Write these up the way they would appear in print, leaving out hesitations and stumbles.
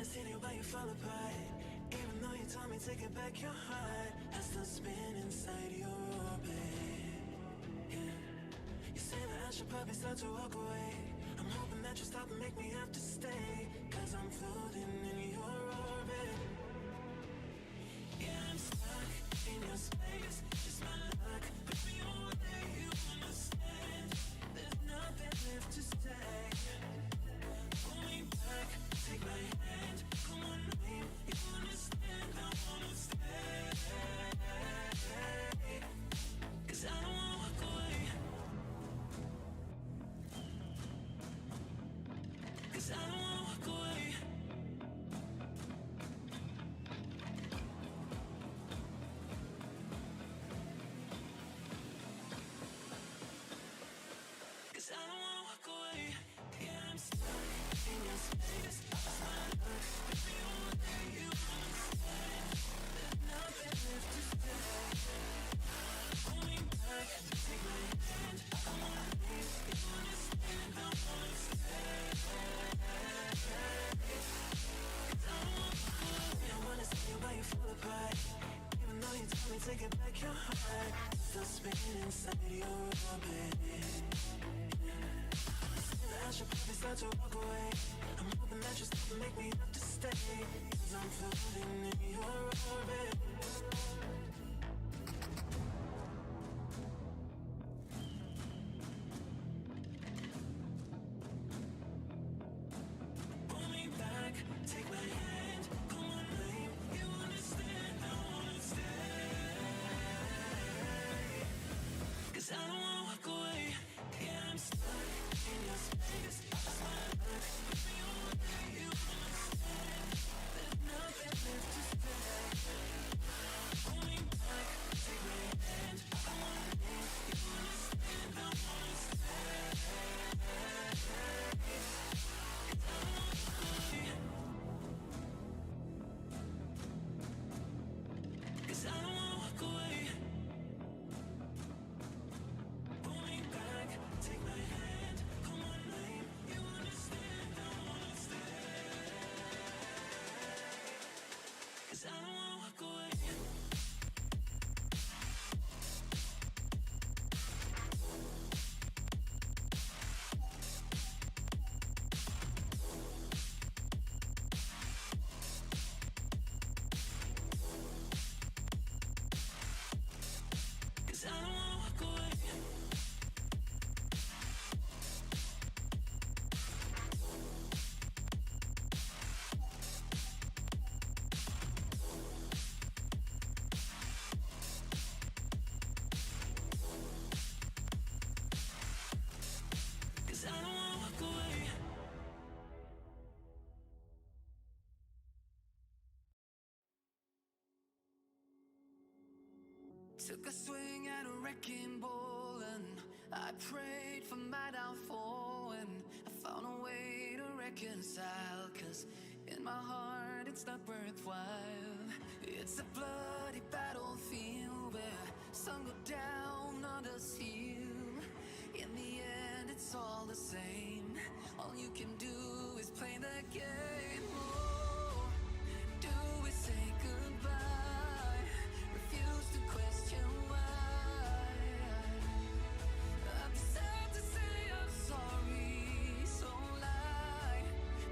seen it while you fall apart. Even though you told me to get back your heart, I still spin inside your orbit. Yeah. You say that I should probably start to walk away. I'm hoping that you stop and make me have to stay, 'cause I'm floating in your orbit. Yeah, I'm stuck in your space. It's my luck. Put me away, you understand. There's nothing left to say. Pull me back, take my hand. Come on, name, you understand. I wanna stay, 'cause I don't wanna walk away. 'Cause I don't wanna walk away. 'Cause I don't wanna walk away. Yeah, I'm stuck in your space. It's my luck. Put me away, you understand. There's nothing left to say. Pull me back, take my hand. I wanna leave, you understand. I wanna stay. 'Cause I don't wanna walk away. I wanna see you while you fall apart. Even though you told me to get back your heart, still spinning inside your orbit. I should probably start to walk away. I'm hoping that you stop and make me have to stay, 'cause I'm floating in your orbit. Pull me back, take my hand. Come on, name, you understand. I wanna stay, 'cause I don't wanna walk away. Yeah, I'm stuck in your space. It's my luck. Put me away, you understand. There's nothing left to say. Pull me back, take my hand. I wanna leave, you understand. I wanna stay, 'cause I don't wanna walk away. 'Cause I don't wanna walk away. Pull me back, take my hand. Come on, name, you understand. I wanna stay, 'cause I don't wanna walk away. Cause I don't wanna walk away. Cause I don't wanna walk away. Took a swing at a wrecking ball and I prayed for my downfall, and I found a way to reconcile, 'cause in my heart it's not worthwhile. It's a bloody battlefield where some go down, others heal. In the end it's all the same. All you can do is play the game. Oh, do we say goodbye? Refuse to question why. I deserve to say I'm sorry, so lie.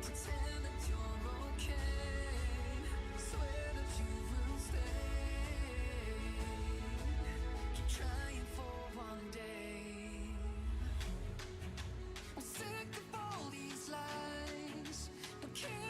Pretend that you're okay. Swear that you will stay. Keep trying for one day. I'm sick of all these lies. Don't care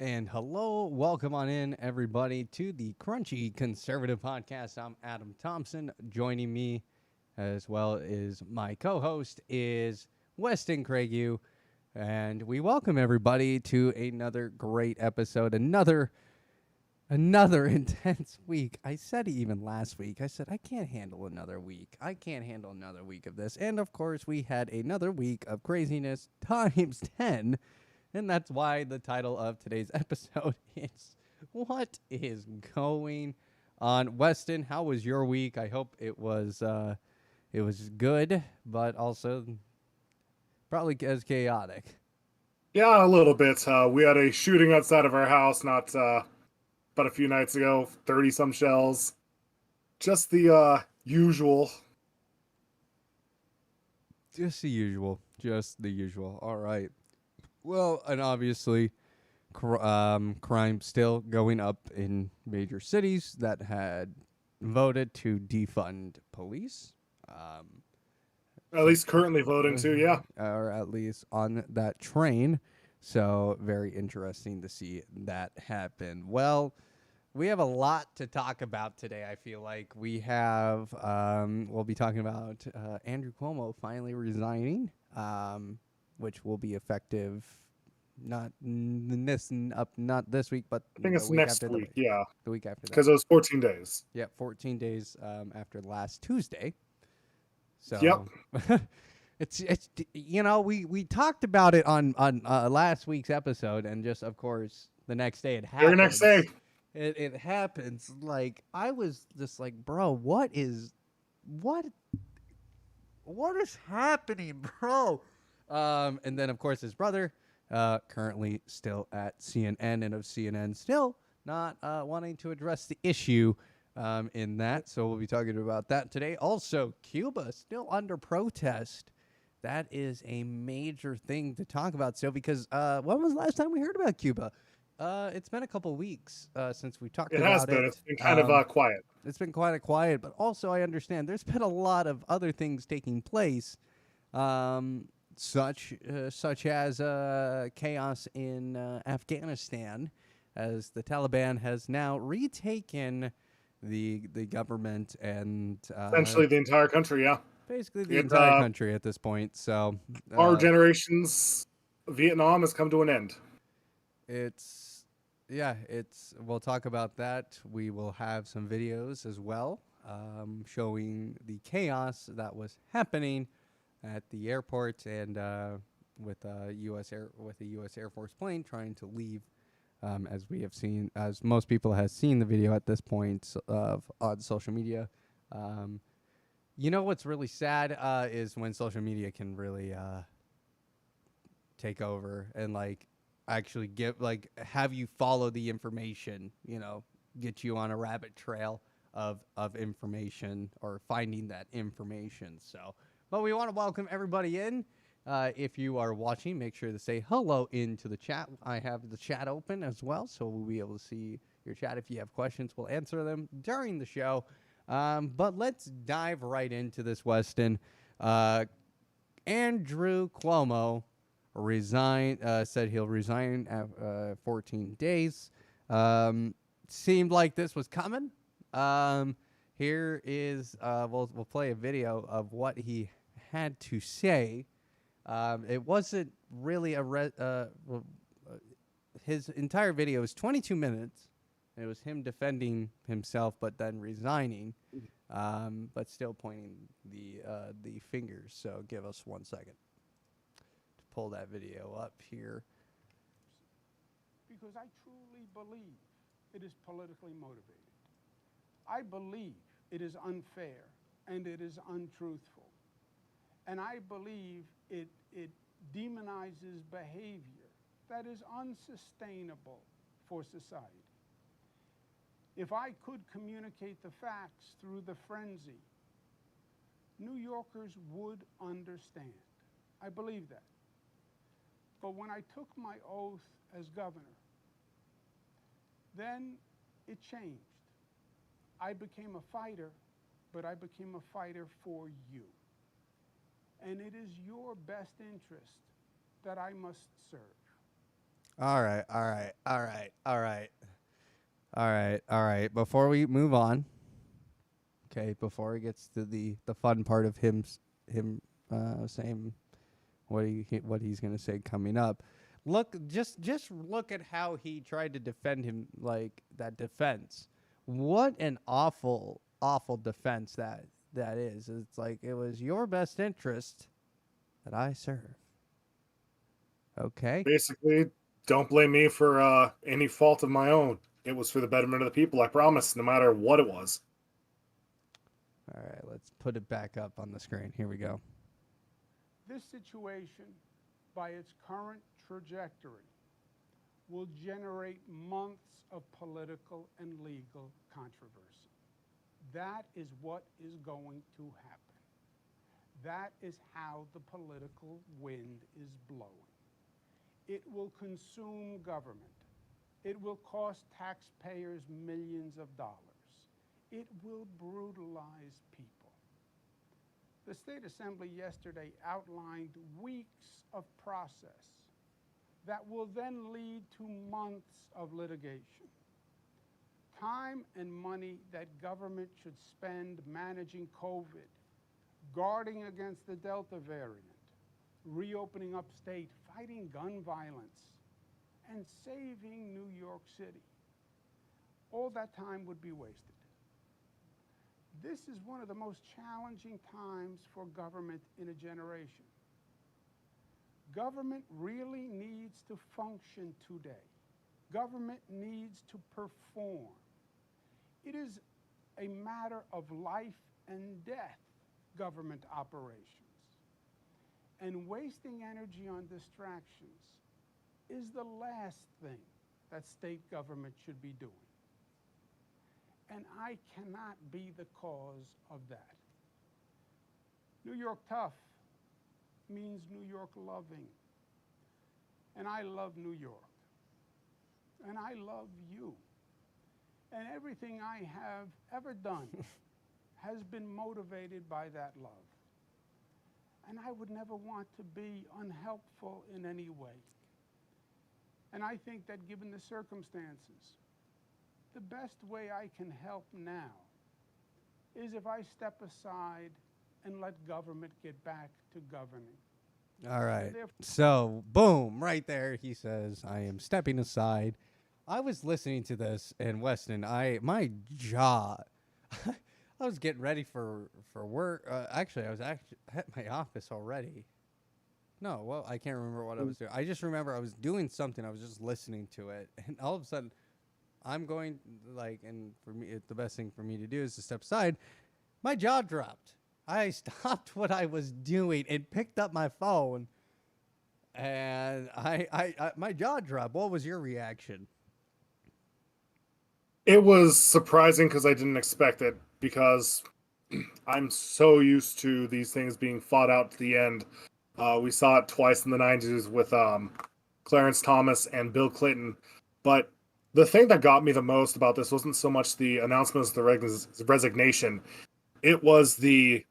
And hello, welcome on in, everybody, to the Crunchy Conservative Podcast. I'm Adam Thompson. Joining me, as well as my co-host, is Weston Craigu. And we welcome everybody to another great episode, another intense week. I said it even last week. I said, I can't handle another week. I can't handle another week of this. And, of course, we had another week of craziness times 10. And that's why the title of today's episode is What is Going on? Weston, how was your week? I hope it was good, but also probably as chaotic. Yeah, a little bit. We had a shooting outside of our house not but a few nights ago, 30 some shells. Just the usual. Just the usual. All right. Well, and obviously, crime still going up in major cities that had voted to defund police. At least currently voting to, yeah. Or at least on that train. So very interesting to see that happen. Well, we have a lot to talk about today. I feel like we'll be talking about Andrew Cuomo finally resigning, which will be effective not this week, but I think it's next week, yeah. The week after that. Because it was 14 days. Yeah, 14 days after last Tuesday. So Yep. it's we talked about it on last week's episode, and just of course the next day it happens. Very next day. It happens. Like, I was just like, bro, what is happening, bro? And then of course his brother, currently still at CNN, and of CNN still not wanting to address the issue in that. So we'll be talking about that today. Also, Cuba still under protest. That is a major thing to talk about still, because when was the last time we heard about Cuba? It's been a couple weeks since we talked about it. It has been. It's been kind of quiet. It's been quite quiet, but also I understand there's been a lot of other things taking place, such as chaos in Afghanistan, as the Taliban has now retaken the government and Essentially the entire country, yeah. Basically the entire country at this point. So our generation's Vietnam has come to an end. We'll talk about that. We will have some videos as well, showing the chaos that was happening at the airport, and with a U.S. Air Force plane trying to leave, as we have seen, as most people have seen the video at this point on social media. You know what's really sad is when social media can really take over and actually have you follow the information, get you on a rabbit trail of information or finding that information. So, but we want to welcome everybody in. If you are watching, make sure to say hello into the chat. I have the chat open as well, so we'll be able to see your chat. If you have questions, we'll answer them during the show. But let's dive right into this, Weston. Andrew Cuomo said he'll resign at 14 days. Seemed like this was coming. Here is, we'll play a video of what he had to say. It wasn't really his entire video is 22 minutes. It was him defending himself, but then resigning, but still pointing the fingers. So give us 1 second to pull that video up here. Because I truly believe it is politically motivated. I believe it is unfair and it is untruthful. And I believe it demonizes behavior that is unsustainable for society. If I could communicate the facts through the frenzy, New Yorkers would understand. I believe that. But when I took my oath as governor, then it changed. I became a fighter, but I became a fighter for you. And it is your best interest that I must serve. All right, all right, all right, all right, all right, all right. Before we move on, okay, before it gets to the fun part of him saying what he's gonna say coming up, look, just look at how he tried to defend him, like that defense. What an awful defense that is. It's like it was your best interest that I serve. Okay. Basically, don't blame me for any fault of my own. It was for the betterment of the people, I promise, no matter what it was. All right, let's put it back up on the screen. Here we go. This situation, by its current trajectory, will generate months of political and legal controversy. That is what is going to happen. That is how the political wind is blowing. It will consume government. It will cost taxpayers millions of dollars. It will brutalize people. The State Assembly yesterday outlined weeks of process that will then lead to months of litigation. Time and money that government should spend managing COVID, guarding against the Delta variant, reopening upstate, fighting gun violence, and saving New York City. All that time would be wasted. This is one of the most challenging times for government in a generation. Government really needs to function today. Government needs to perform. It is a matter of life and death, government operations. And wasting energy on distractions is the last thing that state government should be doing. And I cannot be the cause of that. New York tough means New York loving. And I love New York. And I love you. And everything I have ever done has been motivated by that love. And I would never want to be unhelpful in any way. And I think that given the circumstances, the best way I can help now is if I step aside and let government get back to governing. All right. So, boom, right there. He says, "I am stepping aside." I was listening to this, and Weston, my jaw. I was getting ready for work. Actually, I was actually at my office already. No, well, I can't remember what I was doing. I just remember I was doing something. I was just listening to it, and all of a sudden, I'm going and for me, the best thing for me to do is to step aside. My jaw dropped. I stopped what I was doing and picked up my phone, and I my jaw dropped. What was your reaction? It was surprising because I didn't expect it, because I'm so used to these things being fought out to the end. We saw it twice in the 90s with Clarence Thomas and Bill Clinton. But the thing that got me the most about this wasn't so much the announcement of the resignation. It was the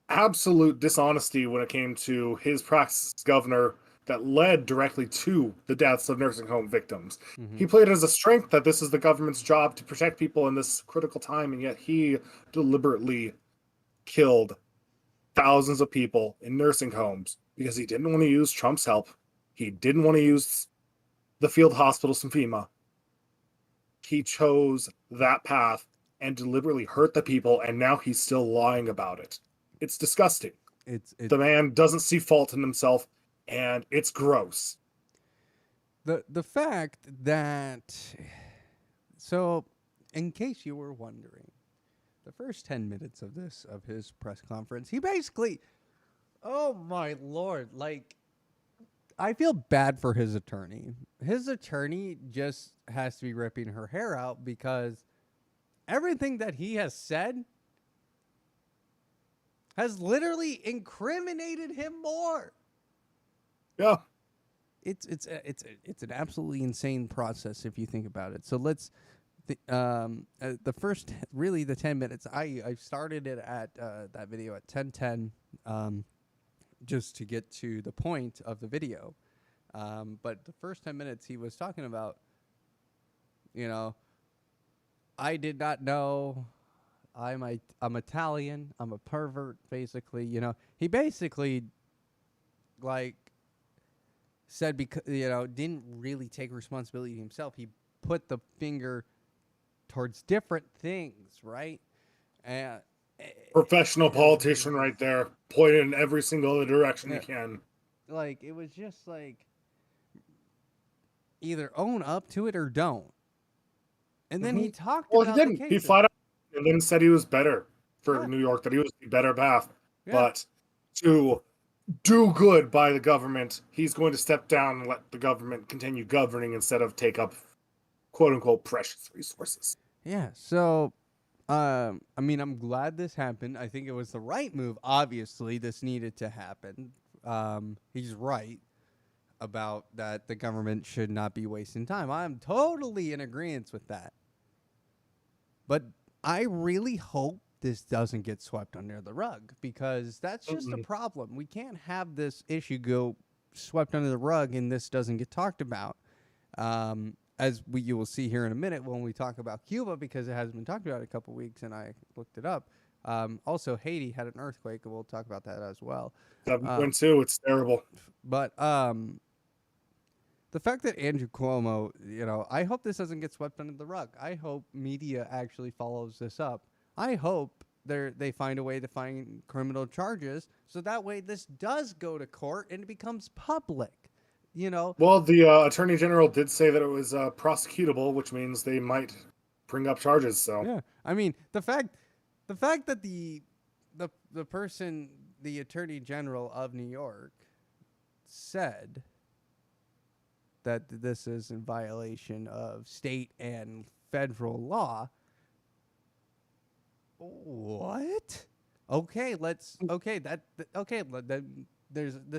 absolute dishonesty when it came to his practice as governor that led directly to the deaths of nursing home victims. Mm-hmm. He played it as a strength that this is the government's job to protect people in this critical time, and yet he deliberately killed thousands of people in nursing homes because he didn't want to use Trump's help. He didn't want to use the field hospitals from FEMA. He chose that path and deliberately hurt the people, and now he's still lying about it. It's disgusting. The man doesn't see fault in himself, and it's gross. The fact that, so in case you were wondering, the first 10 minutes of his press conference, he basically, oh my Lord, I feel bad for his attorney. His attorney just has to be ripping her hair out because everything that he has said has literally incriminated him more. Yeah. It's an absolutely insane process if you think about it. So let's the first really the 10 minutes. I started it at that video at 10:10 just to get to the point of the video. But the first 10 minutes he was talking about, you know, I did not know. I'm Italian. I'm a pervert, basically. You know, he basically like said because didn't really take responsibility himself. He put the finger towards different things, right? And Professional politician right there, pointed in every single other direction yeah, you can. like it was just like either own up to it or don't. And then he talked Well, he about the didn't. He cases. flat out and then said he was better for Yeah, New York, that he was the better path. yeah. But to do good by the government, he's going to step down and let the government continue governing instead of take up quote unquote precious resources. Yeah. So, I mean, I'm glad this happened. I think it was the right move. Obviously, this needed to happen. He's right about that. The government should not be wasting time. I'm totally in agreement with that. But I really hope this doesn't get swept under the rug because that's just a problem. We can't have this issue go swept under the rug and this doesn't get talked about. You will see here in a minute when we talk about Cuba, because it hasn't been talked about in a couple weeks, and I looked it up. Also, Haiti had an earthquake, and we'll talk about that as well. 7.2, it's terrible. But the fact that Andrew Cuomo, I hope this doesn't get swept under the rug. I hope media actually follows this up. I hope they find a way to find criminal charges so that way this does go to court and it becomes public. Well, the attorney general did say that it was prosecutable, which means they might bring up charges. So yeah, I mean the fact that the person, the attorney general of New York, said that this is in violation of state and federal law. What? Okay, this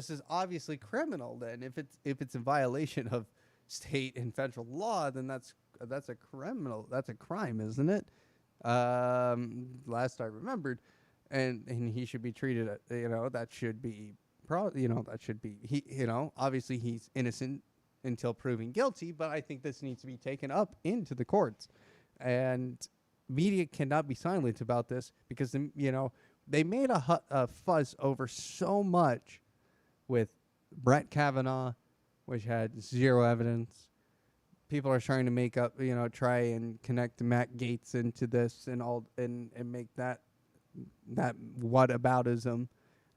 is obviously criminal then. If it's in violation of state and federal law, then that's a crime, isn't it? Last I remembered, and he should be treated. That should be obviously he's innocent until proven guilty. But I think this needs to be taken up into the courts, and media cannot be silent about this because they made a fuss over so much with Brett Kavanaugh, which had zero evidence. People are trying to make up, try and connect Matt Gaetz into this and make that whataboutism.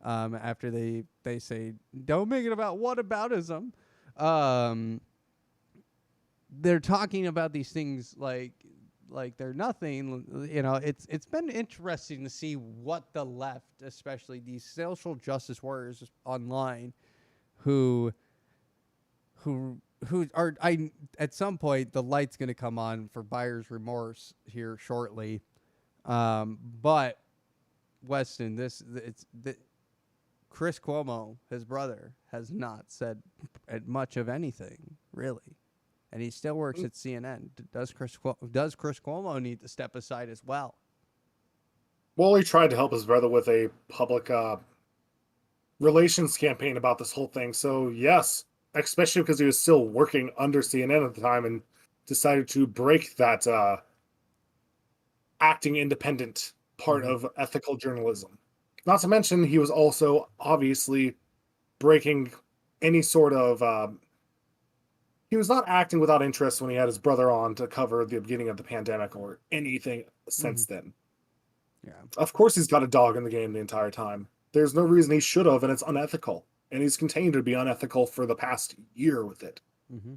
After they say don't make it about whataboutism. They're talking about these things like they're nothing. It's been interesting to see what the left, especially these social justice warriors online, who are at some point the light's going to come on for buyer's remorse here shortly. But Weston, Chris Cuomo, his brother, has not said much of anything really. And he still works at CNN. Does Chris Cuomo need to step aside as well? Well, he tried to help his brother with a public relations campaign about this whole thing. So yes, especially because he was still working under CNN at the time and decided to break that acting independent part of ethical journalism. Not to mention, he was also obviously breaking any sort of he was not acting without interest when he had his brother on to cover the beginning of the pandemic or anything since then. Yeah. Of course he's got a dog in the game the entire time. There's no reason he should have, and it's unethical. And he's continued to be unethical for the past year with it. Mm-hmm.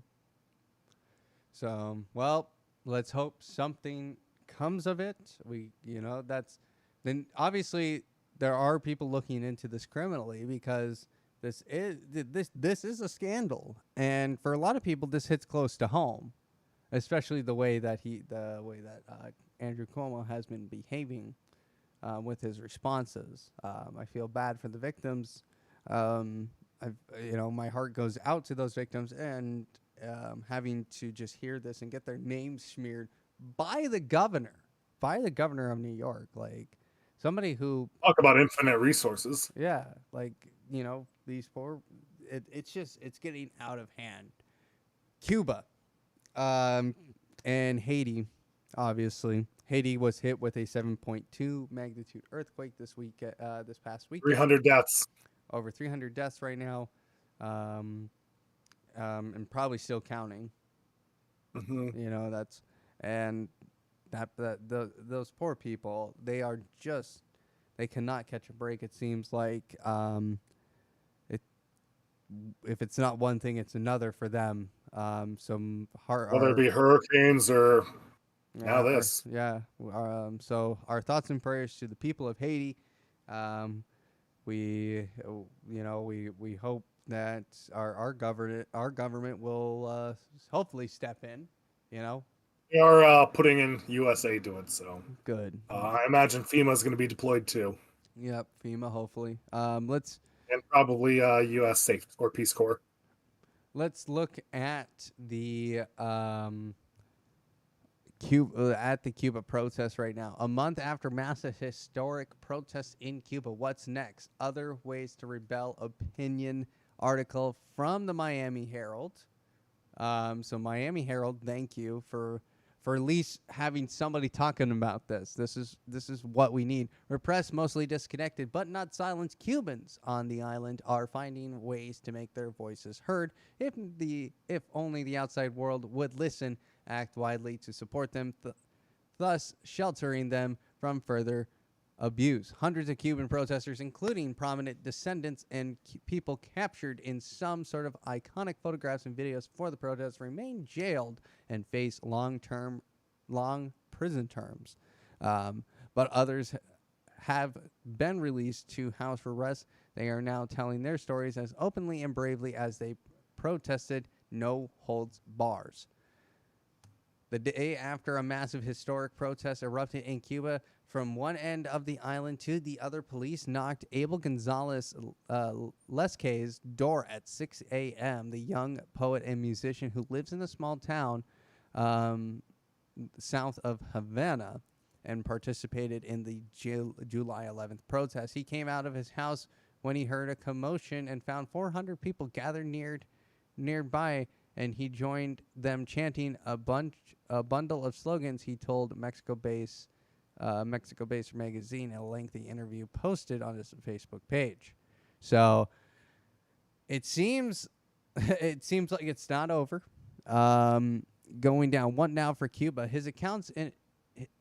So, well, let's hope something comes of it. Then obviously there are people looking into this criminally because this is a scandal, and for a lot of people, this hits close to home, especially the way that Andrew Cuomo has been behaving with his responses. I feel bad for the victims. My heart goes out to those victims, and having to just hear this and get their names smeared by the governor of New York, like somebody who talk about infinite resources. Yeah, these poor, it's getting out of hand. Cuba, and Haiti, obviously. Haiti was hit with a 7.2 magnitude earthquake this past weekend. 300 deaths. Over 300 deaths right now, and probably still counting. Hmm. You know, those poor people, they cannot catch a break. It seems like it if it's not one thing, it's another for them. Some heart, Whether it be hurricanes or now this. So our thoughts and prayers to the people of Haiti. We hope that our government will hopefully step in. You know, They are putting in USA to it, so good. I imagine FEMA is going to be deployed too, Yep, FEMA. Hopefully, and probably U.S. Safe or Peace Corps. let's look at the Cuba protests right now. A month after massive historic protests in Cuba, what's next? Other ways to rebel. Opinion article from the Miami Herald. So Miami Herald, thank you for at least having somebody talking about this. This is what we need. Repressed, mostly disconnected, but not silenced Cubans on the island are finding ways to make their voices heard. If only the outside world would listen, act widely to support them, thus sheltering them from further abuse. Hundreds of Cuban protesters, including prominent descendants and people captured in some sort of iconic photographs and videos for the protests, remain jailed and face long prison terms. But others have been released to house arrest. They are now telling their stories as openly and bravely as they protested no holds bars. The day after a massive historic protest erupted in Cuba, from one end of the island to the other, police knocked Abel Gonzalez Lesque's door at 6 a.m., the young poet and musician who lives in a small town south of Havana and participated in the July 11th protest. He came out of his house when he heard a commotion and found 400 people gathered nearby, and he joined them chanting a bundle of slogans. He told Mexico-based magazine in a lengthy interview posted on his Facebook page. So it seems like it's not over. Going down. What now for Cuba? His accounts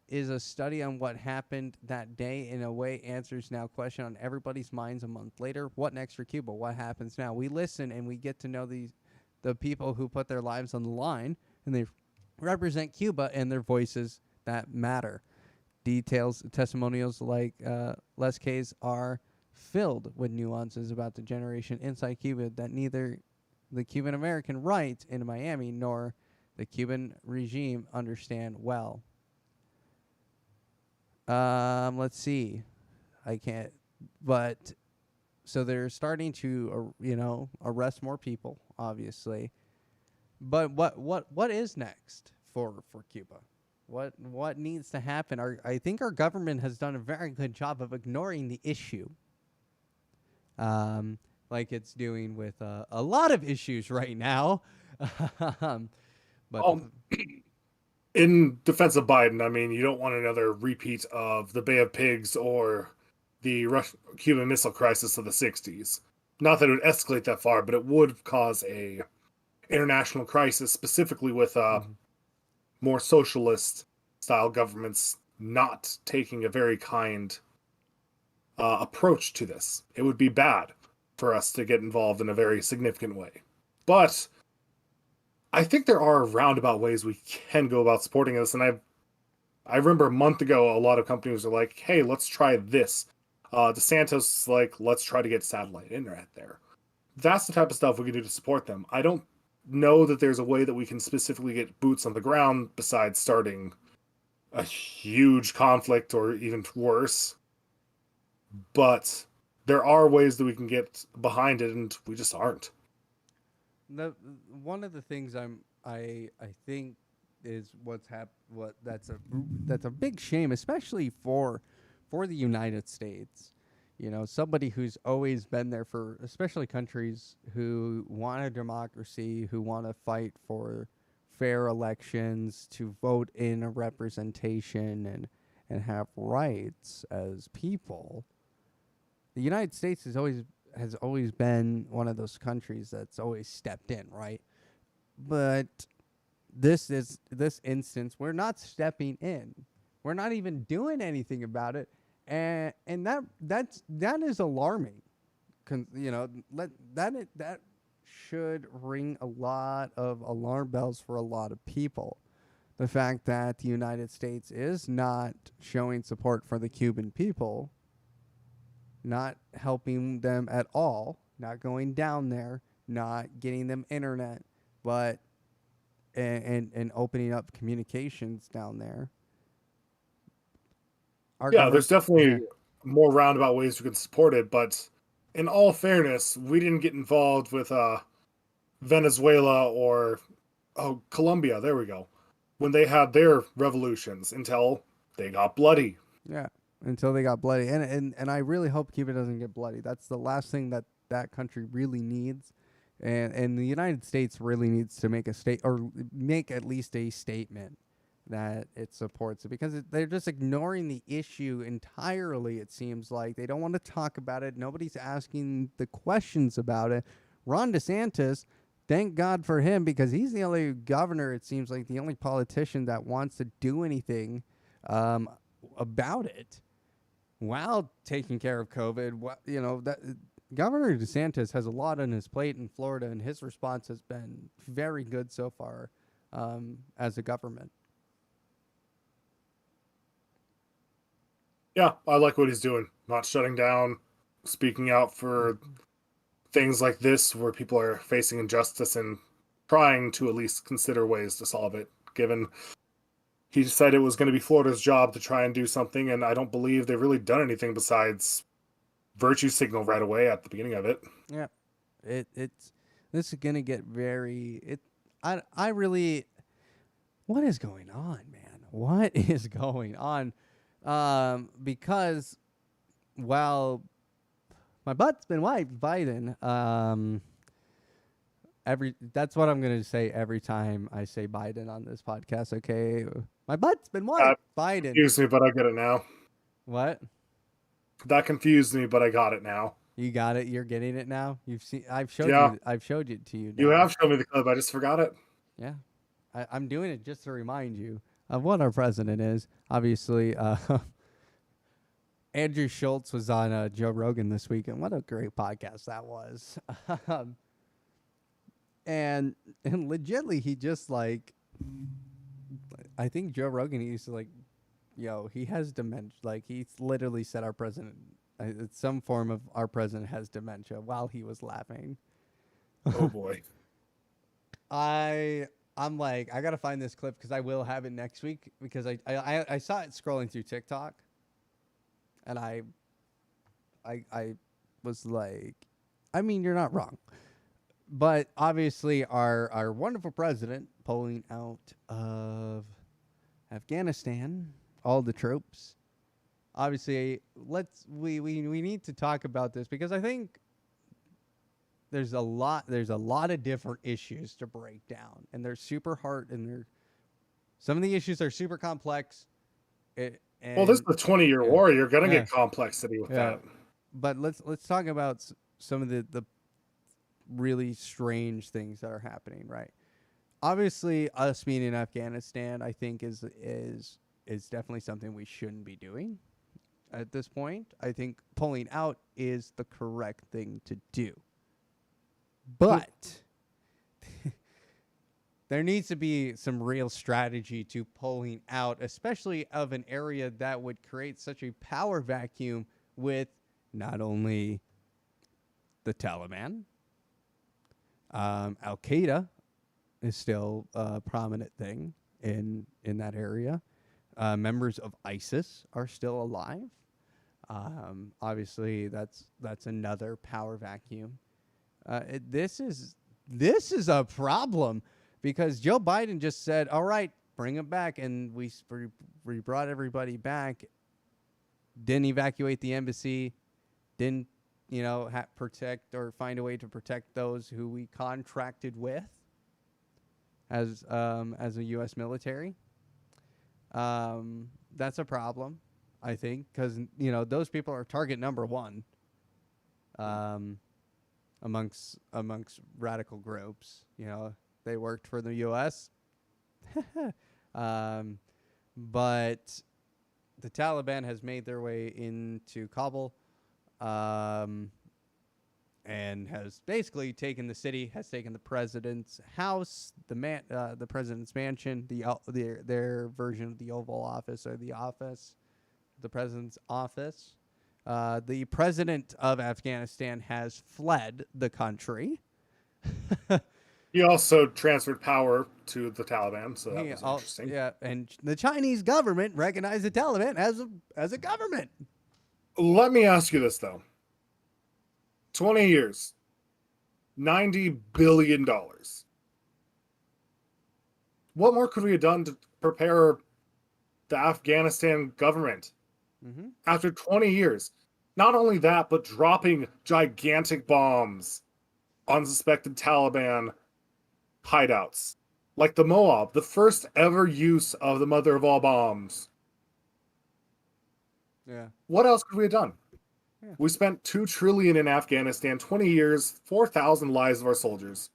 is a study on what happened that day. In a way, answers now question on everybody's minds a month later. What next for Cuba? What happens now? We listen and we get to know the people who put their lives on the line, and they represent Cuba and their voices that matter. Testimonials like Lesque's are filled with nuances about the generation inside Cuba that neither the Cuban American right in Miami nor the Cuban regime understand well. Let's see. I can't. But so they're starting to, arrest more people, obviously. But what is next for Cuba? What needs to happen? I think our government has done a very good job of ignoring the issue, like it's doing with a lot of issues right now. But In defense of Biden, I mean, you don't want another repeat of the Bay of Pigs or the Cuban Missile Crisis of the 60s. Not that it would escalate that far, but it would cause a international crisis, specifically with more socialist style governments not taking a very kind approach to this. It would be bad for us to get involved in a very significant way. But I think there are roundabout ways we can go about supporting this. And I remember a month ago, a lot of companies were like, hey, let's try this. DeSantis is like, let's try to get satellite internet there. That's the type of stuff we can do to support them. I don't know that there's a way that we can specifically get boots on the ground besides starting a huge conflict or even worse. But there are ways that we can get behind it, and we just aren't. One of the things I think is that's a big shame, especially for the United States. You know, somebody who's always been there for, especially countries who want a democracy, who want to fight for fair elections, to vote in a representation and have rights as people. The United States has always been one of those countries that's always stepped in, right? But this instance, we're not stepping in. We're not even doing anything about it, and that is alarming. That should ring a lot of alarm bells for a lot of people. The fact that the United States is not showing support for the Cuban people, not helping them at all, not going down there, not getting them internet, but and opening up communications down there. Yeah, there's definitely more roundabout ways we can support it, but in all fairness, we didn't get involved with Venezuela or Colombia. There we go. When they had their revolutions until they got bloody. Yeah, until they got bloody, and I really hope Cuba doesn't get bloody. That's the last thing that country really needs, and the United States really needs to make make at least a statement that it supports it, because they're just ignoring the issue entirely. It seems like they don't want to talk about it. Nobody's asking the questions about it. Ron DeSantis, thank God for him, because he's the only governor, it seems like, the only politician that wants to do anything about it while taking care of COVID. That Governor DeSantis has a lot on his plate in Florida, and his response has been very good so far as a government. Yeah, I like what he's doing. Not shutting down, speaking out for things like this where people are facing injustice and trying to at least consider ways to solve it, given he said it was going to be Florida's job to try and do something, and I don't believe they've really done anything besides virtue signal right away at the beginning of it. Yeah. This is going to get very... I really... What is going on, man? What is going on? Because while my butt's been wiped, Biden, that's what I'm going to say every time I say Biden on this podcast, okay? My butt's been wiped, Biden. Confused me, but I get it now. What? That confused me, but I got it now. You got it? You're getting it now? I've showed it to you now. You have shown me the clip, I just forgot it. Yeah. I'm doing it just to remind you of what our president is. Obviously, Andrew Schultz was on Joe Rogan this week, and what a great podcast that was. and legitly, he just like, I think Joe Rogan used to like, he has dementia. Like, he literally said our president, some form of our president has dementia while he was laughing. Oh boy. I'm like, I gotta find this clip because I will have it next week, because I saw it scrolling through TikTok, and I was like, I mean, you're not wrong, but obviously our wonderful president pulling out of Afghanistan, all the troops. Obviously, we need to talk about this, because I think there's a lot of different issues to break down, and they're super hard, and some of the issues are super complex. Well, this is a 20-year war. You're gonna get complexity with that. But let's talk about some of the really strange things that are happening. Right. Obviously, us being in Afghanistan, I think is definitely something we shouldn't be doing at this point. I think pulling out is the correct thing to do. But there needs to be some real strategy to pulling out, especially of an area that would create such a power vacuum with not only the Taliban, Al-Qaeda is still a prominent thing in that area. Members of ISIS are still alive. Obviously, that's another power vacuum. This is a problem, because Joe Biden just said, all right, bring them back. And we brought everybody back, didn't evacuate the embassy, didn't, protect or find a way to protect those who we contracted with as a U.S. military. That's a problem, I think, because those people are target number one amongst radical groups. They worked for the U.S. But the Taliban has made their way into Kabul, and has basically taken the city, has taken the president's house, the president's mansion, their version of the Oval Office, or the president's office. The president of Afghanistan has fled the country. He also transferred power to the Taliban, so that was interesting. Yeah, and the Chinese government recognized the Taliban as a government. Let me ask you this, though. 20 years, $90 billion. What more could we have done to prepare the Afghanistan government after 20 years? Not only that, but dropping gigantic bombs on suspected Taliban hideouts. Like the Moab, the first ever use of the mother of all bombs. Yeah. What else could we have done? Yeah. We spent $2 trillion in Afghanistan, 20 years, 4,000 lives of our soldiers.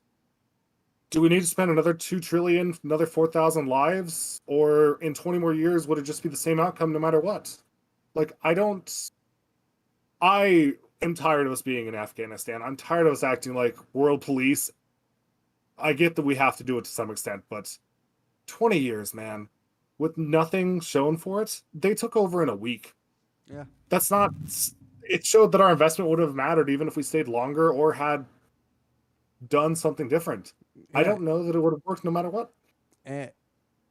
Do we need to spend another $2 trillion, another 4,000 lives? Or in 20 more years, would it just be the same outcome no matter what? Like, I am tired of us being in Afghanistan. I'm tired of us acting like world police. I get that we have to do it to some extent, but 20 years, man, with nothing shown for it, they took over in a week. Yeah. That's not... It showed that our investment would have mattered even if we stayed longer or had done something different. Yeah. I don't know that it would have worked no matter what. And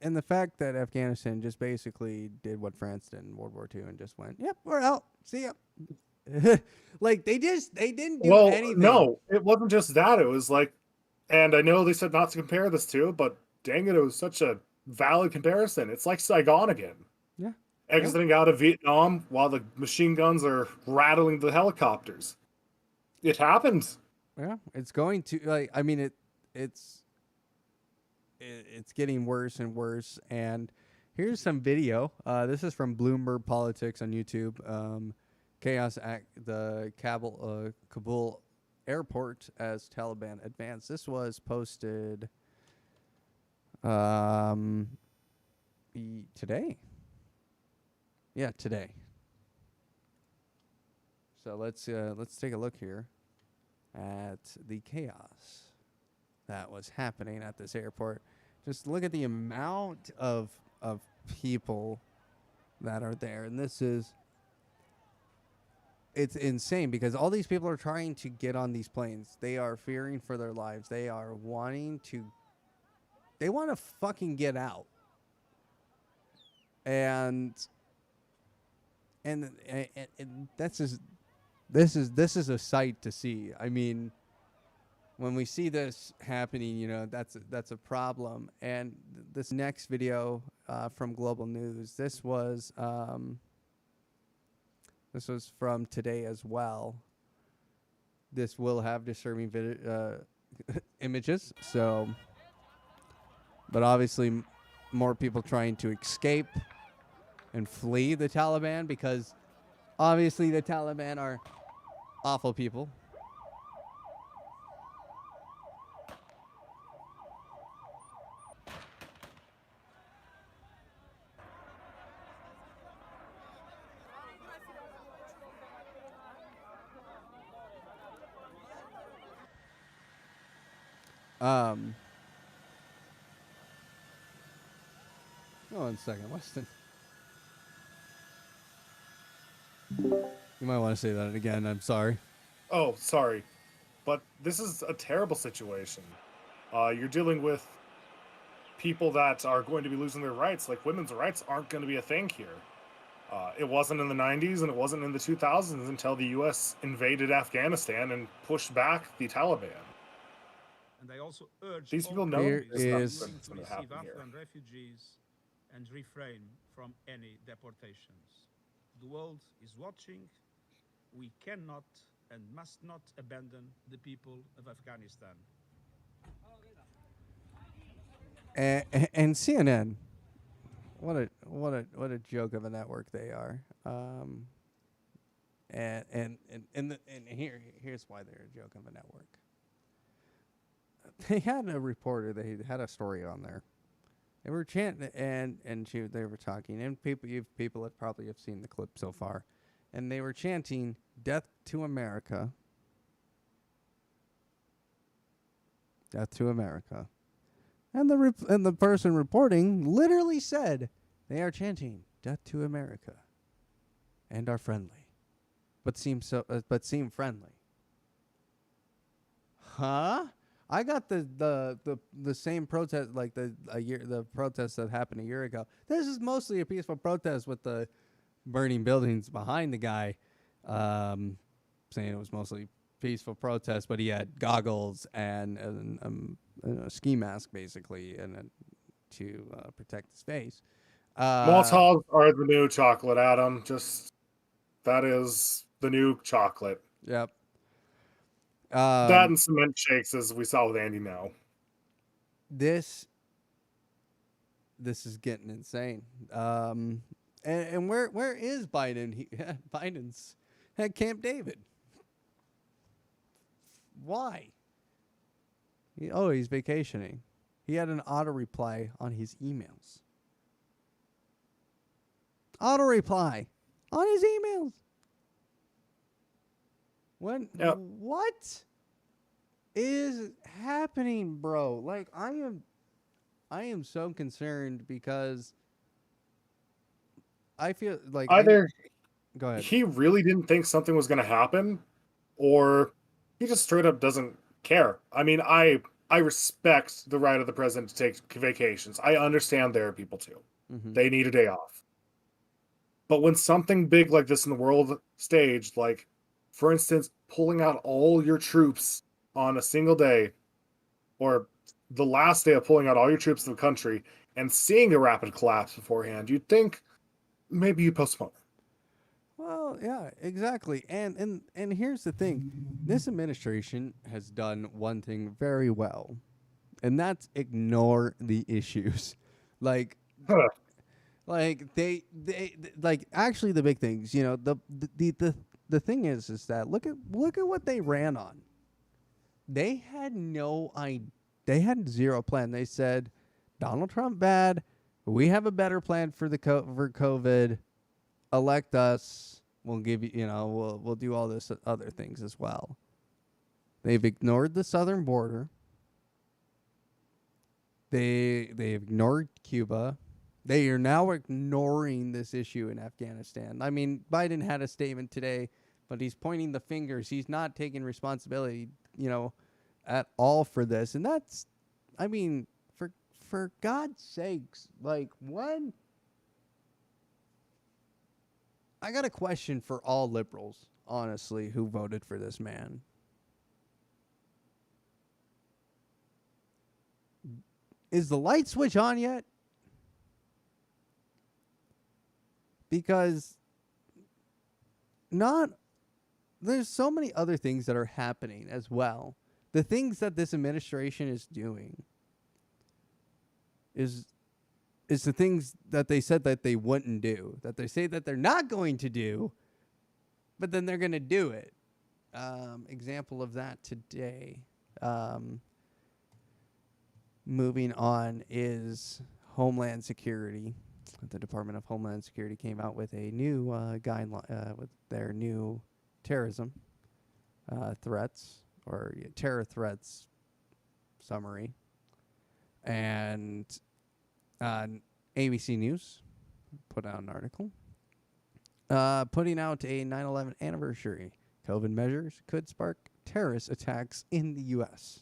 the fact that Afghanistan just basically did what France did in World War II and just went, yep, we're out. See ya. Like, they didn't do anything. No, it wasn't just that. It was like, and I know they said not to compare this to, but dang it was such a valid comparison. It's like Saigon again. Yeah. Exiting out of Vietnam while the machine guns are rattling the helicopters. It happened. Yeah, it's going to it's getting worse and worse. And here's some video. This is from Bloomberg Politics on YouTube. Chaos at the Kabul airport as Taliban advance. This was posted today. Yeah, today. So let's take a look here at the chaos that was happening at this airport. Just look at the amount of people that are there, and it's insane because all these people are trying to get on these planes. They are fearing for their lives. They want to fucking get out. And that's just this is a sight to see. I mean, when we see this happening, that's a problem. And this next video from Global News, this was from today as well. This will have disturbing images. So, but obviously, more people trying to escape and flee the Taliban because obviously the Taliban are awful people. One second, Weston. You might want to say that again. I'm sorry. Oh, sorry. But this is a terrible situation. You're dealing with people that are going to be losing their rights. Like, women's rights aren't going to be a thing here. It wasn't in the 90s and it wasn't in the 2000s until the U.S. invaded Afghanistan and pushed back the Taliban. And I also urge these people know is to receive Afghan refugees and refrain from any deportations. The world is watching, we cannot and must not abandon the people of Afghanistan. And CNN, what a joke of a network they are. And here's why they're a joke of a network. They had a reporter. They had a story on there. They were chanting, they were talking, and people have probably have seen the clip so far, and they were chanting "Death to America, Death to America," and the person reporting literally said they are chanting "Death to America," and are friendly, but seem friendly. Huh? I got the same protest like the protest that happened a year ago. This is mostly a peaceful protest with the burning buildings behind the guy, saying it was mostly peaceful protest, but he had goggles and a ski mask basically, and to protect his face. Molotovs are the new chocolate, Adam. That is the new chocolate. Yep. That and cement shakes, as we saw with Andy now. This is getting insane. And where is Biden? Biden's at Camp David. Why? He's vacationing. He had an auto reply on his emails. Auto reply on his emails. What is happening, bro? Like, I am so concerned because I feel like either go ahead. He really didn't think something was going to happen, or he just straight up doesn't care. I mean, I respect the right of the president to take vacations. I understand there are people too. Mm-hmm. They need a day off. But when something big like this in the world stage, like, for instance, pulling out all your troops on a single day, or the last day of pulling out all your troops in the country and seeing the rapid collapse beforehand, you'd think maybe you postpone it. Well, yeah, exactly. And here's the thing. This administration has done one thing very well, and that's ignore the issues. Like they like actually the big things, you know, the thing is that look at what they ran on. They had they had zero plan. They said Donald Trump bad. We have a better plan for for COVID. Elect us. We'll give you, we'll do all this other things as well. They've ignored the southern border. They ignored Cuba. They are now ignoring this issue in Afghanistan. I mean, Biden had a statement today, but he's pointing the fingers. He's not taking responsibility, at all for this. And that's, I mean, for God's sakes, like, when? I got a question for all liberals, honestly, who voted for this man. Is the light switch on yet? Because there's so many other things that are happening as well. The things that this administration is doing is the things that they said that they wouldn't do, that they say that they're not going to do, but then they're going to do it. Example of that today. Moving on is Homeland Security. The Department of Homeland Security came out with a new guideline with their new terrorism threats or terror threats summary. And ABC News put out an article putting out a 9/11 anniversary. COVID measures could spark terrorist attacks in the U.S.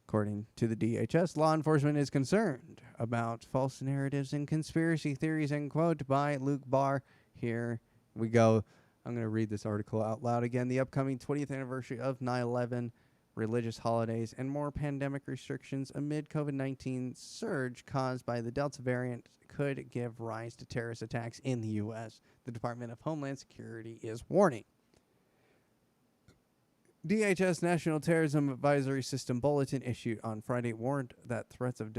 According to the DHS, law enforcement is concerned about false narratives and conspiracy theories, end quote, by Luke Barr. Here we go. I'm going to read this article out loud again. The upcoming 20th anniversary of 9/11 religious holidays, and more pandemic restrictions amid COVID-19 surge caused by the Delta variant could give rise to terrorist attacks in the U.S., the Department of Homeland Security is warning. DHS National Terrorism Advisory System Bulletin issued on Friday warned that threats of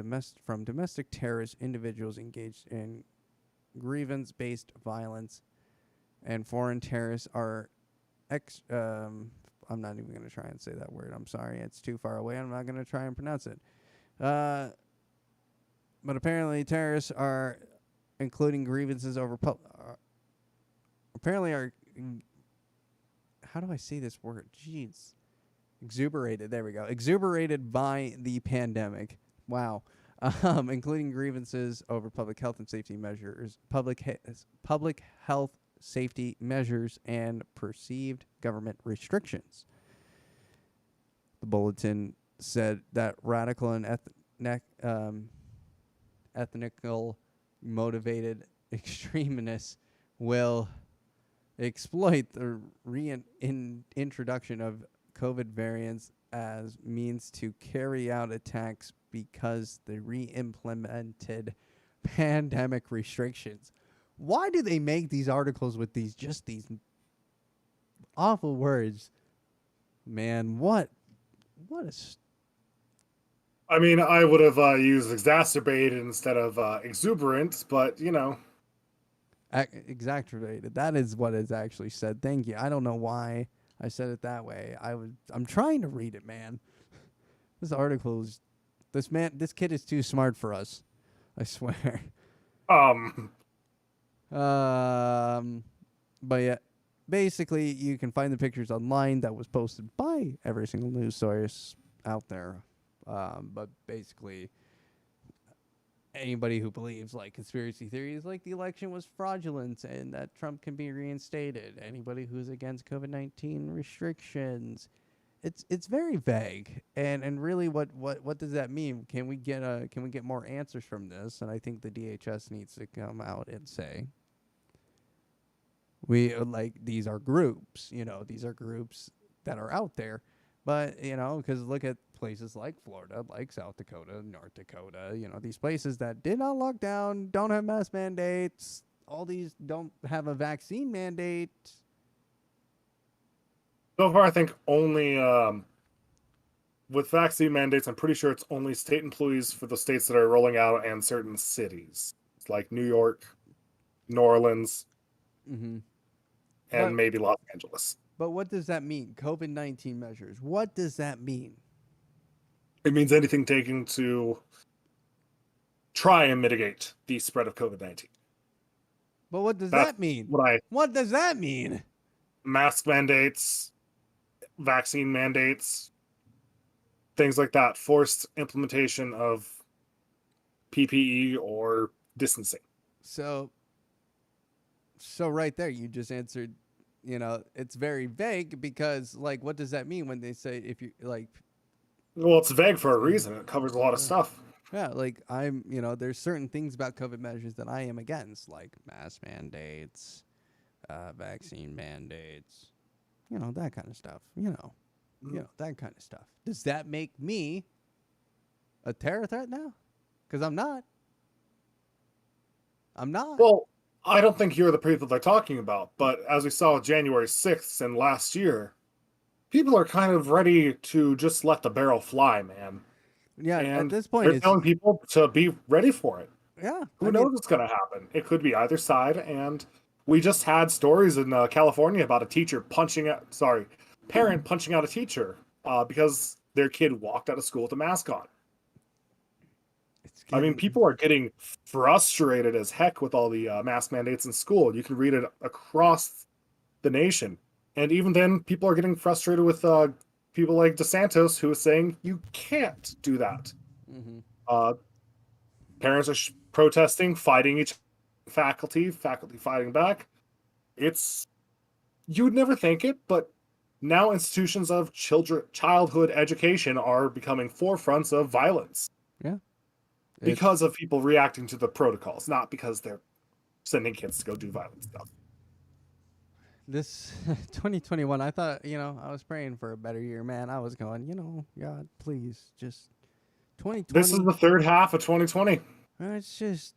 from domestic terrorist individuals engaged in grievance-based violence and foreign terrorists are I'm not even going to try and say that word. I'm sorry. It's too far away. I'm not going to try and pronounce it. But apparently terrorists are including grievances over apparently are how do I say this word? Jeez. Exuberated. There we go. Exuberated by the pandemic. Wow. Including grievances over public health and safety measures, public health safety measures, and perceived government restrictions. The bulletin said that radical and ethnical motivated extremists will exploit the reintroduction of COVID variants as means to carry out attacks because the re-implemented pandemic restrictions. Why do they make these articles with these awful words? Man, what is... I mean, I would have used exacerbated instead of exuberant, but, you know. Exacerbated. That is what is actually said. Thank you. I don't know why I said it that way. I'm trying to read it, man. This article is... This kid is too smart for us. I swear. But yeah, basically, you can find the pictures online that was posted by every single news source out there. But basically, anybody who believes like conspiracy theories, like the election was fraudulent and that Trump can be reinstated, anybody who's against COVID-19 restrictions, it's very vague. And really, what does that mean? Can we get more answers from this? And I think the DHS needs to come out and say, these are groups, these are groups that are out there. But, because look at places like Florida, like South Dakota, North Dakota, these places that did not lock down, don't have mask mandates, all these don't have a vaccine mandate. So far, I think only with vaccine mandates, I'm pretty sure it's only state employees for the states that are rolling out and certain cities. It's like New York, New Orleans, and maybe Los Angeles. But what does that mean? COVID-19 measures. What does that mean? It means anything taken to try and mitigate the spread of COVID-19. But what does that mean? What does that mean? Mask mandates, vaccine mandates, things like that. Forced implementation of PPE or distancing. So right there, you just answered, it's very vague because, what does that mean when they say if you, Well, it's vague for a reason. It covers a lot of stuff. Yeah, there's certain things about COVID measures that I am against, like mask mandates, vaccine mandates, that kind of stuff, that kind of stuff. Does that make me a terror threat now? Because I'm not. Well, I don't think you're the people they're talking about, but as we saw January 6th and last year, people are kind of ready to just let the barrel fly, man. Yeah, and at this point, they're telling people to be ready for it. Yeah. Who knows what's going to happen? It could be either side, and we just had stories in California about parent punching out a teacher because their kid walked out of school with a mask on. I mean, people are getting frustrated as heck with all the mask mandates in school. You can read it across the nation. And even then, people are getting frustrated with people like DeSantis, who is saying, you can't do that. Parents are protesting, fighting each faculty fighting back. You would never think it, but now institutions of childhood education are becoming forefronts of violence. Yeah. Because of people reacting to the protocols, not because they're sending kids to go do violent stuff. this 2021, I thought, I was praying for a better year, man. I was going, God, please, just 2020. This is the third half of 2020. It's just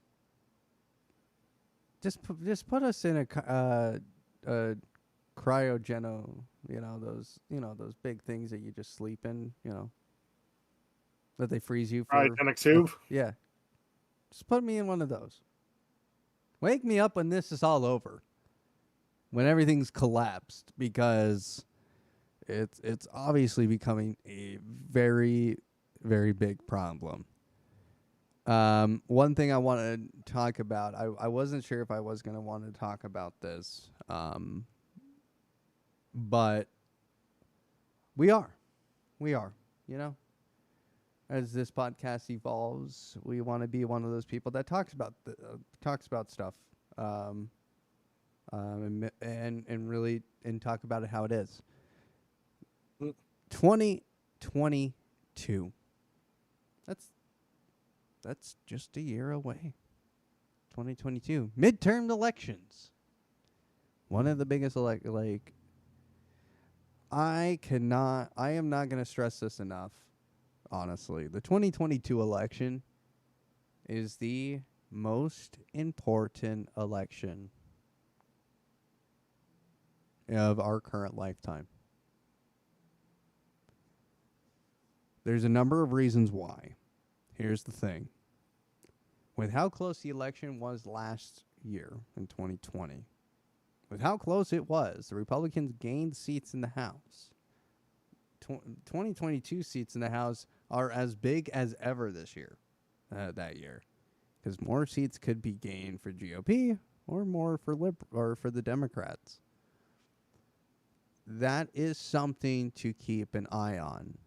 put us in a cryogeno, those big things that you just sleep in, that they freeze you for. Cryogenic tube. Yeah. Just put me in one of those. Wake me up when this is all over. When everything's collapsed, because it's obviously becoming a very, very big problem. One thing I want to talk about, I wasn't sure if I was going to want to talk about this, but we are, as this podcast evolves, we want to be one of those people that talks about stuff, and really talk about it how it is. 2022. That's just a year away. 2022 midterm elections. One of the biggest I am not going to stress this enough. Honestly, the 2022 election is the most important election of our current lifetime. There's a number of reasons why. Here's the thing. With how close the election was last year in 2020, with how close it was, the Republicans gained seats in the House. 2022 seats in the House are as big as ever this year, that year, because more seats could be gained for GOP or more for the Democrats. That is something to keep an eye on,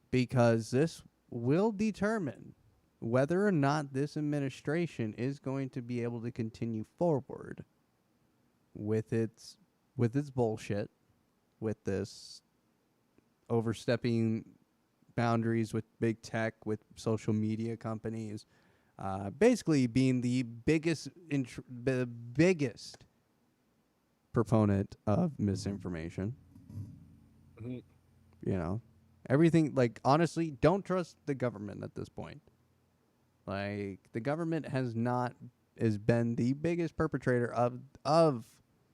because this will determine whether or not this administration is going to be able to continue forward with its bullshit, with this overstepping boundaries with big tech, with social media companies, basically being the biggest proponent of misinformation. Mm-hmm. Everything, honestly, don't trust the government at this point. The government has been the biggest perpetrator of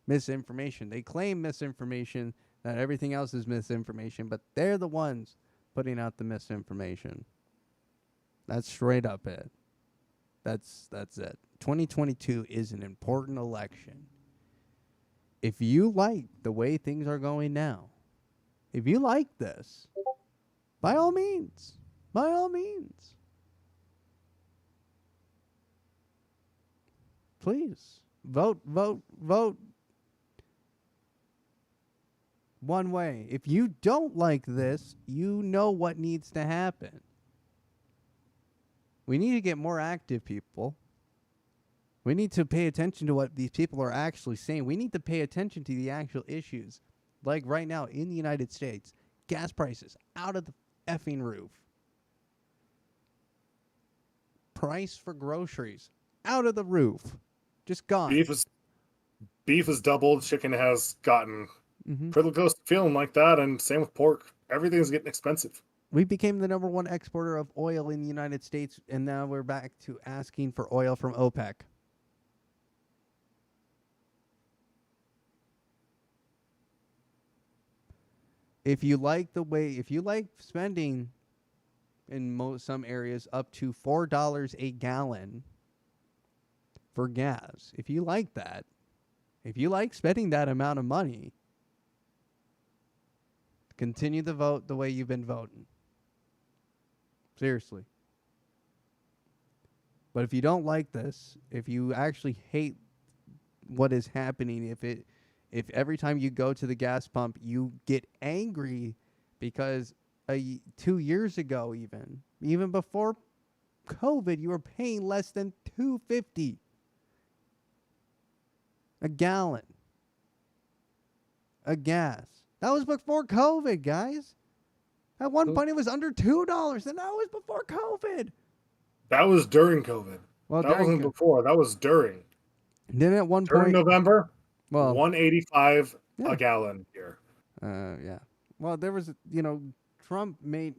misinformation. They claim misinformation, that everything else is misinformation, but they're the ones putting out the misinformation. That's straight up it. That's it. 2022 is an important election. If you like the way things are going now, if you like this, by all means, please vote one way. If you don't like this, you know what needs to happen. We need to get more active people. We need to pay attention to what these people are actually saying. We need to pay attention to the actual issues. Like right now in the United States, gas prices out of the effing roof. Price for groceries out of the roof. Just gone. Beef is doubled. Chicken has gotten pretty close to feeling like that, and same with pork. Everything's getting expensive. We became the number one exporter of oil in the United States, and now we're back to asking for oil from OPEC. If you like spending in some areas up to $4 a gallon for gas, if you like that, if you like spending that amount of money, continue to vote the way you've been voting. Seriously. But if you don't like this, if you actually hate what is happening, if every time you go to the gas pump you get angry because 2 years ago, even before COVID, you were paying less than $2.50 a gallon of gas. That was before COVID, guys. At one point, it was under $2, and that was before COVID. That was during COVID. Well, that wasn't before. That was during. Then at one during point, November. Well, 185 yeah. a gallon here. Yeah. Well, there was, Trump made,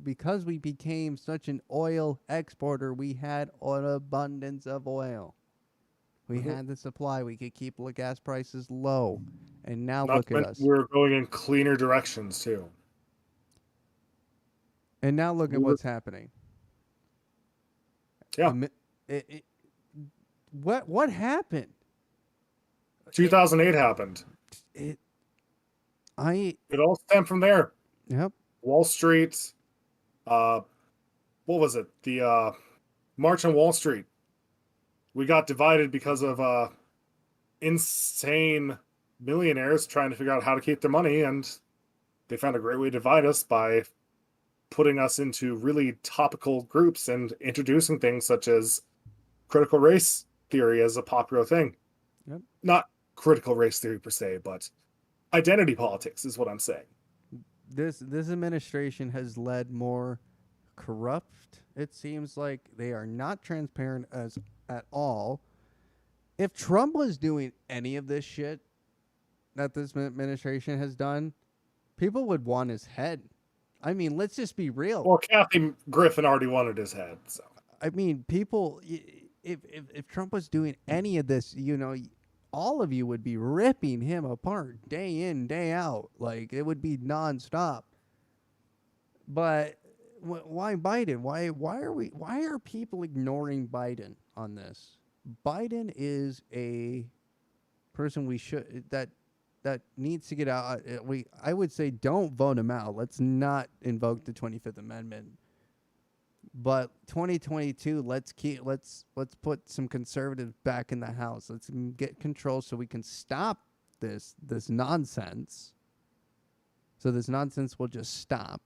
because we became such an oil exporter, we had an abundance of oil. We Mhm. had the supply. We could keep gas prices low. And now Not look to at mention us. we're going in cleaner directions too. And now look at We were, what's happening. yeah, The mi- it, what happened? 2008 happened. It I It all stemmed from there. Yep. Wall Street. Uh, what was it? The March on Wall Street. We got divided because of insane millionaires trying to figure out how to keep their money, and they found a great way to divide us by putting us into really topical groups and introducing things such as critical race theory as a popular thing. Yep. Not critical race theory per se, but identity politics is what I'm saying. This administration has led more corrupt. It seems like they are not transparent as at all. If Trump was doing any of this shit that this administration has done, people would want his head. I mean, let's just be real. Well, Kathy Griffin already wanted his head, so. I mean, people. If Trump was doing any of this, all of you would be ripping him apart day in, day out. Like it would be nonstop. But why Biden? Why are people ignoring Biden on this? Biden is a person that needs to get out. I would say don't vote him out. Let's not invoke the 25th Amendment. But 2022, let's put some conservatives back in the House. Let's get control so we can stop this nonsense. So this nonsense will just stop.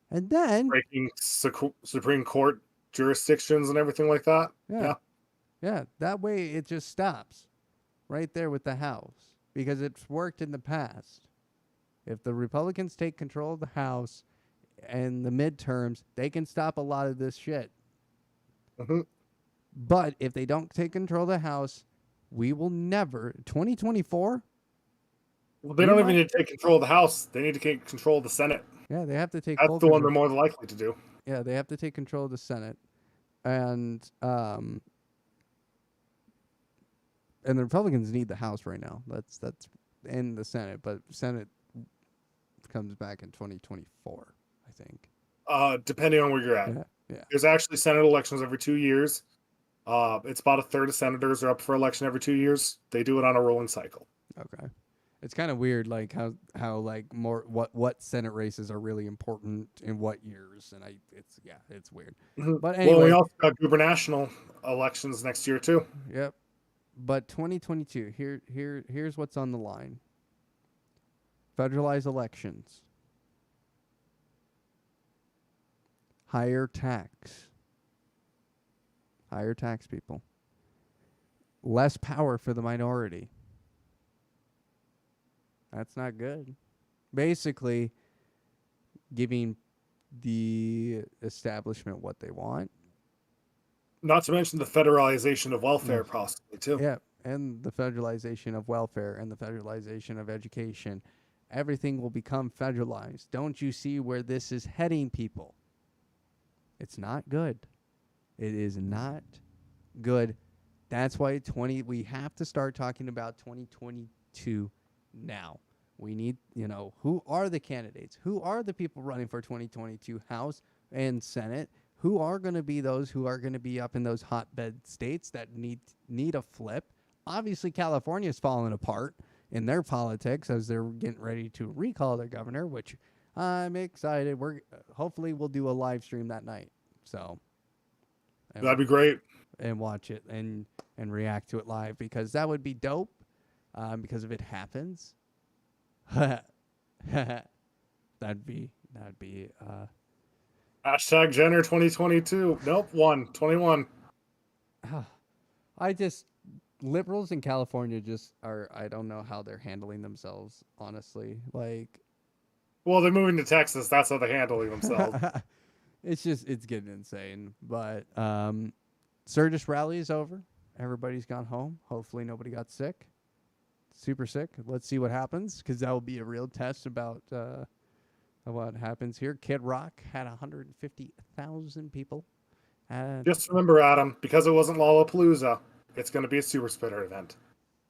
And then Breaking Supreme Court jurisdictions and everything like that. Yeah, that way it just stops right there with the House because it's worked in the past. If the Republicans take control of the House and the midterms, they can stop a lot of this shit. Mm-hmm. But if they don't take control of the House, we will never 2024. Well, they don't even need to take control of the House. They need to take control of the Senate. Yeah, they have to take That's full the one they're control. more likely to do. Yeah, they have to take control of the Senate. And the Republicans need the House right now. That's in the Senate, but Senate comes back in 2024, I think. Depending on where you're at. Yeah. There's actually Senate elections every 2 years. It's about a third of senators are up for election every 2 years. They do it on a rolling cycle. Okay. It's kind of weird, like how like more what Senate races are really important in what years, and it's weird. Mm-hmm. But anyway, well, we also got gubernational elections next year too. Yep. But 2022, here's what's on the line. Federalized elections. Higher tax, people. Less power for the minority. That's not good. Basically, giving the establishment what they want. Not to mention the federalization of welfare, possibly too. Yeah, and the federalization of welfare and the federalization of education. Everything will become federalized. Don't you see where this is heading, people? It's not good. It is not good. That's why we have to start talking about 2022 now. We need, who are the candidates? Who are the people running for 2022 House and Senate? Who are going to be those who are going to be up in those hotbed states that need a flip? Obviously, California's falling apart in their politics as they're getting ready to recall their governor, which I'm excited. Hopefully we'll do a live stream that night. So that'd be great. And watch it and react to it live because that would be dope. Because if it happens, that'd be Hashtag Jenner 2022. Nope, 21. Liberals in California just are. I don't know how they're handling themselves. Honestly, like. Well, they're moving to Texas. That's how they're handling themselves. It's getting insane. But Sturgis rally is over. Everybody's gone home. Hopefully nobody got sick. super sick. Let's see what happens, because that will be a real test about what happens here. Kid Rock had 150,000 people. Just remember, Adam, because it wasn't Lollapalooza, it's going to be a super spreader event.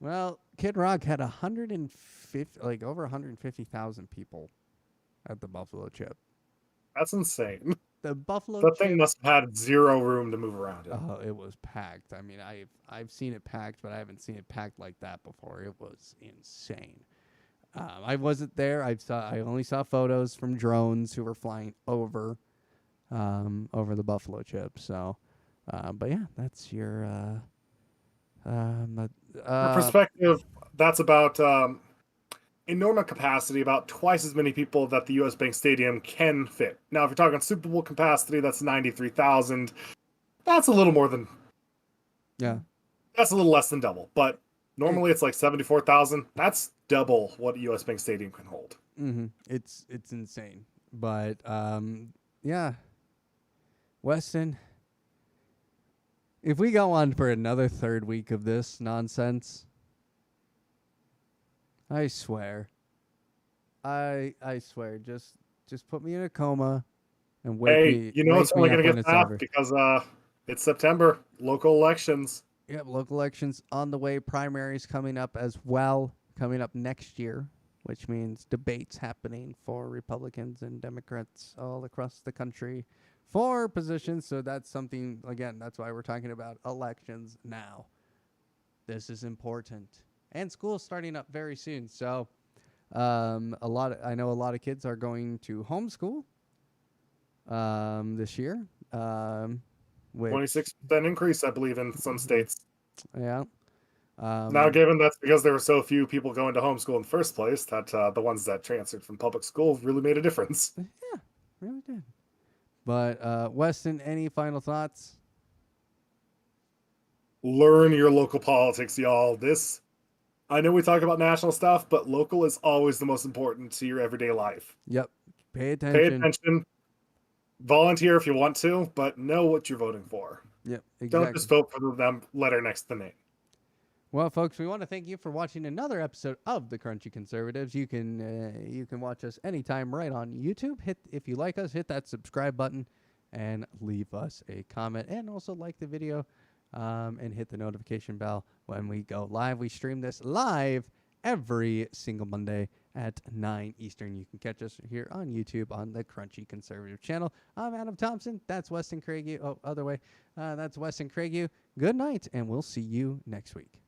Well, Kid Rock had 150, like over 150,000 people at the Buffalo Chip. That's insane. The Buffalo That Chip. thing must have had zero room to move around in. Oh, it was packed. I mean, I've seen it packed, but I haven't seen it packed like that before. It was insane. I wasn't there. I only saw photos from drones who were flying over the Buffalo Chip. So, but yeah, that's your For perspective, that's about in normal capacity, about twice as many people that the U.S. Bank Stadium can fit. Now, if you're talking Super Bowl capacity, that's 93,000. That's a little more than. Yeah. That's a little less than double, but normally it's like 74,000. That's double what U.S. Bank Stadium can hold. Mm-hmm. It's insane, but yeah, Weston. If we go on for another third week of this nonsense, I swear, I swear, just put me in a coma and wake me. Hey, you know it's wake me only up going to when get it's that over. because it's September, local elections. Yep, local elections on the way. Primaries coming up as well, coming up next year, which means debates happening for Republicans and Democrats all across the country for positions. So that's something, again, that's why we're talking about elections now. This is important. And school's starting up very soon. So I know a lot of kids are going to homeschool this year. 26% increase, I believe, in some states. Yeah. Now, given that's because there were so few people going to homeschool in the first place, that the ones that transferred from public school really made a difference. Yeah, really did. But Weston, any final thoughts? Learn your local politics, y'all. I know we talk about national stuff, but local is always the most important to your everyday life. Yep. Pay Pay attention. attention. Volunteer if you want to, but know what you're voting for. Yep, exactly. Don't just vote for the letter next to the name. Well, folks, we want to thank you for watching another episode of the Crunchy Conservatives. You can watch us anytime right on YouTube. If you like us, hit that subscribe button and leave us a comment, and also like the video and hit the notification bell when we go live. We stream this live every single Monday at 9 Eastern. You can catch us here on YouTube on the Crunchy Conservative channel. I'm Adam Thompson. That's Weston Craigie. Oh, other way. That's Weston Craigie. Good night, and we'll see you next week.